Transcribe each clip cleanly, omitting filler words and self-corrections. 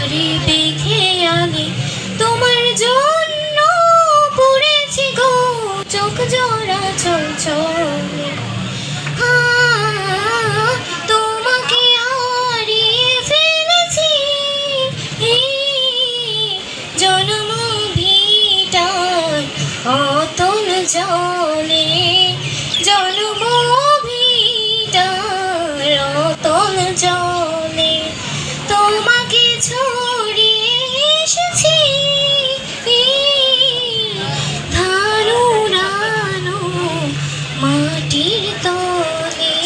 শাড়ি দেখে আগে তোমার জন্য পড়েছি গো চোখ জোড়া চলচলে তোমাকে হারিয়ে ফেলেছি জন্ম ভিটায় অতল জলে জন্ম ভিটায় অতল জলে তোমাকে ছড়িয়ে এসেছি ধানু রানু মাটির তলে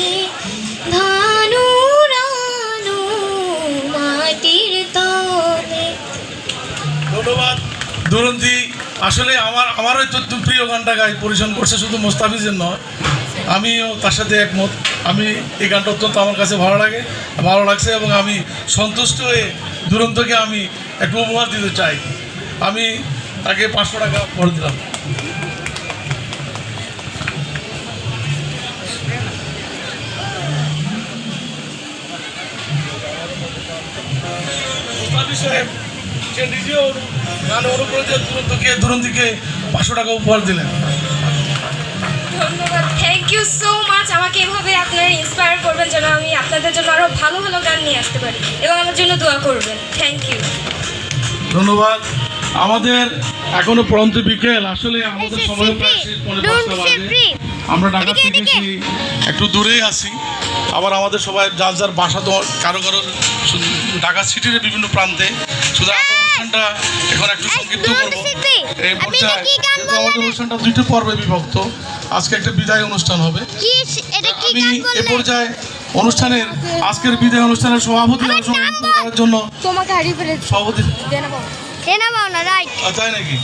ধানু রানু মাটির তলে। ধন্যবাদ দুরন্তী। আসলে আমারও একটু প্রিয় গানটা গাই পরিবেশন করছে, শুধু মোস্তাফিজের নয়, আমিও তার সাথে একমত। আমি এই গানটা অত্যন্ত আমার কাছে ভালো লাগছে এবং আমি সন্তুষ্ট হয়ে দুরন্তকে আমি একটু উপহার দিতে চাই। আমি তাকে 500 টাকা করে দিলাম। মুস্তাফিজ সাহেব সে নিজেও গান অনুপ্রেরিত দুরন্তীকে 500 টাকা উপহার দিলেন। ধন্যবাদ, থ্যাংক ইউ সো মাচ। আমাকে এভাবে আপনারা ইন্সপায়ার করবেন যেন আমি আপনাদের জন্য আরও ভালো ভালো গান নিয়ে আসতে পারি এবং আমার জন্য দোয়া করবেন। Thank you. ধন্যবাদ। আমাদের এখনো পড়ন্ত বিকেল, আসলে আমাদের সময় প্রায় শেষ, 5:45 বাজে। আমরা ঢাকা থেকে একটু দূরেই আছি, আবার আমাদের সবাই যার যার বাসা তো কারো ঢাকা সিটির বিভিন্ন প্রান্তে। শুধু আমরা অনুষ্ঠানটা এখন একটু সংক্ষিপ্ত করবো এই পর্যায়ে, যেহেতু আমাদের অনুষ্ঠানটা 2টি পর্বে বিভক্ত। আজকে একটা বিদায় অনুষ্ঠান হবে। আমি এ পর্যায়ে অনুষ্ঠানের আজকের বিদায় অনুষ্ঠানের সভাপতি করার জন্য তোমাকে হারিয়ে ফেলেছি সভাপতি তাই নাকি?